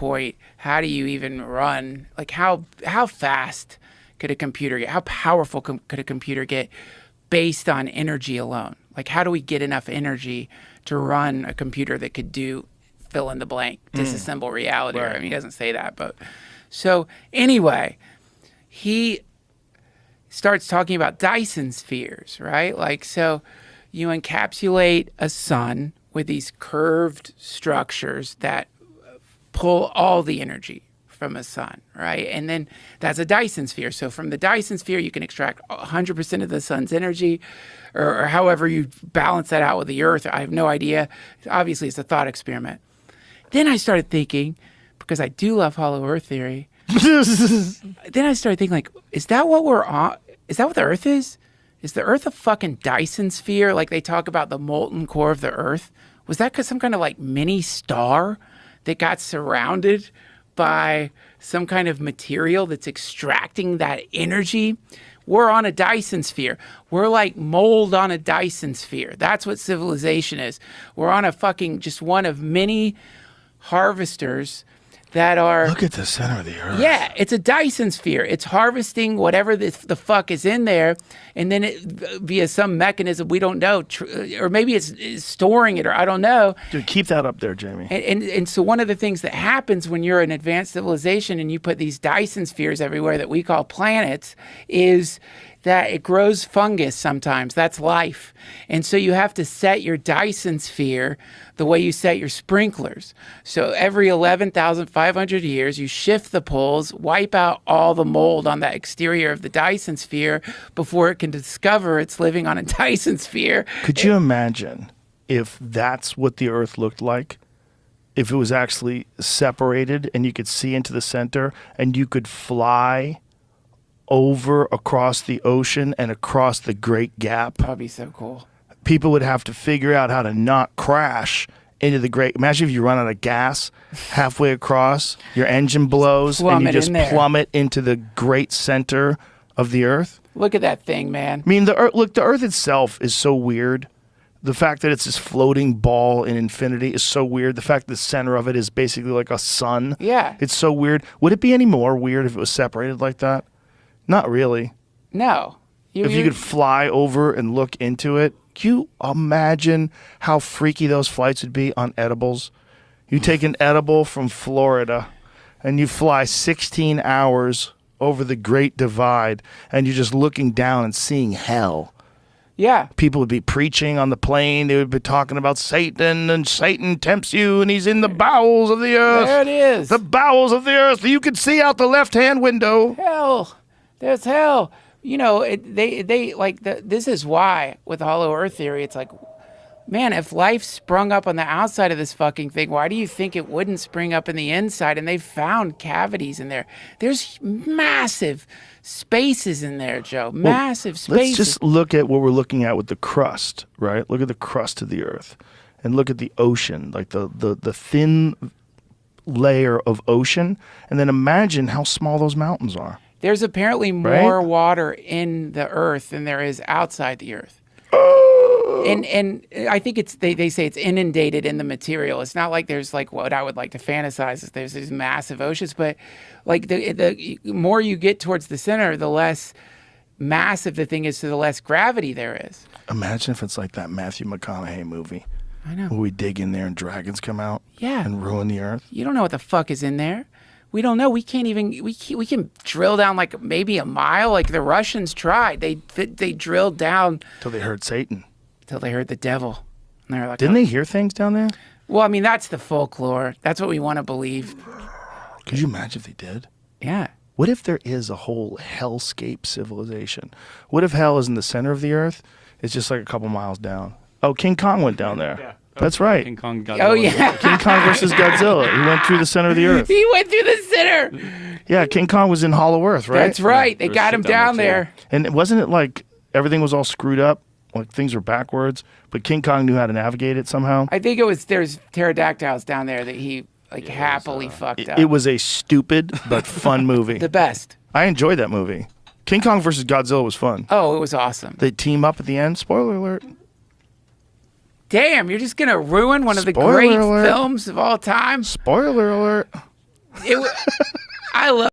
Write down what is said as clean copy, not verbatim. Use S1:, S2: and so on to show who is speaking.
S1: point, how do you even run? Like how fast could a computer get? How powerful could a computer get based on energy alone? Like how do we get enough energy to run a computer that could do fill in the blank, disassemble reality?
S2: Right.
S1: I mean, he doesn't say that, but so anyway, he starts talking about Dyson spheres, right? Like, so you encapsulate a sun with these curved structures that pull all the energy from a sun, right? And then that's a Dyson sphere. So from the Dyson sphere, you can extract 100% of the sun's energy, or however you balance that out with the Earth. I have no idea. Obviously, it's a thought experiment. Then I started thinking, because I do love hollow Earth theory, then I started thinking, like, is that what we're on? Is that what the Earth is? Is the Earth a fucking Dyson sphere? Like they talk about the molten core of the Earth. Was that because some kind of like mini star that got surrounded by some kind of material that's extracting that energy? We're on a Dyson sphere. We're like mold on a Dyson sphere. That's what civilization is. We're on a fucking just one of many harvesters that are...
S2: Look at the center of the Earth.
S1: Yeah, it's a Dyson sphere. It's harvesting whatever the fuck is in there, and then it, via some mechanism we don't know, or maybe it's storing it, or I don't know.
S2: Dude, keep that up there, Jamie.
S1: And so one of the things that happens when you're an advanced civilization and you put these Dyson spheres everywhere that we call planets is that it grows fungus sometimes. That's life. And so you have to set your Dyson sphere the way you set your sprinklers. So every 11,500 years, you shift the poles, wipe out all the mold on the exterior of the Dyson sphere before it can discover it's living on a Dyson sphere.
S2: Could you imagine if that's what the Earth looked like? If it was actually separated and you could see into the center and you could fly over across the ocean and across the Great Gap.
S1: That would be so cool.
S2: People would have to figure out how to not crash into the Great... Imagine if you run out of gas halfway across, your engine blows, and you just plummet into the great center of the Earth.
S1: Look at that thing, man.
S2: I mean, the Earth itself is so weird. The fact that it's this floating ball in infinity is so weird. The fact that the center of it is basically like a sun.
S1: Yeah.
S2: It's so weird. Would it be any more weird if it was separated like that? Not really.
S1: No.
S2: If you could fly over and look into it, can you imagine how freaky those flights would be on edibles? You take an edible from Florida and you fly 16 hours over the Great Divide and you're just looking down and seeing hell.
S1: Yeah.
S2: People would be preaching on the plane. They would be talking about Satan, and Satan tempts you, and he's in the bowels of the earth.
S1: There it is.
S2: The bowels of the earth. You could see out the left-hand window.
S1: Hell. There's hell. You know, they like, this is why with hollow Earth theory, it's like, man, if life sprung up on the outside of this fucking thing, why do you think it wouldn't spring up in the inside? And they found cavities in there. There's massive spaces in there, Joe. Massive spaces.
S2: Let's just look at what we're looking at with the crust, right? Look at the crust of the Earth. And look at the ocean, like the thin layer of ocean. And then imagine how small those mountains are.
S1: There's apparently more water in the Earth than there is outside the Earth. And I think it's they say it's inundated in the material. It's not like there's like what I would like to fantasize is there's these massive oceans, but like the more you get towards the center, the less massive the thing is, so the less gravity there is.
S2: Imagine if it's like that Matthew McConaughey movie.
S1: I know.
S2: Where we dig in there and dragons come out.
S1: Yeah.
S2: And ruin the Earth.
S1: You don't know what the fuck is in there. We don't know. We can drill down like maybe a mile. Like the Russians tried. They drilled down
S2: till they heard Satan.
S1: Till they heard the devil. And they're like,
S2: didn't they hear things down there?
S1: Well, I mean, that's the folklore. That's what we want to believe.
S2: Could you imagine if they did?
S1: Yeah.
S2: What if there is a whole hellscape civilization? What if hell is in the center of the Earth? It's just like a couple miles down. Oh, King Kong went down there. Yeah. That's right.
S3: King Kong, Godzilla.
S1: Oh, yeah.
S2: King Kong versus Godzilla. He went through the center of the Earth.
S1: He went through the center.
S2: Yeah, King Kong was in Hollow Earth, right?
S1: That's right.
S3: Yeah,
S1: they got him down there.
S2: And wasn't it like everything was all screwed up? Like things were backwards, but King Kong knew how to navigate it somehow?
S1: I think there's pterodactyls down there that he happily fucked up.
S2: It was a stupid but fun movie.
S1: The best.
S2: I enjoyed that movie. King Kong versus Godzilla was fun.
S1: Oh, it was awesome.
S2: They team up at the end. Spoiler alert.
S1: Damn, you're just going to ruin one of the great films of all time?
S2: Spoiler alert.
S1: I love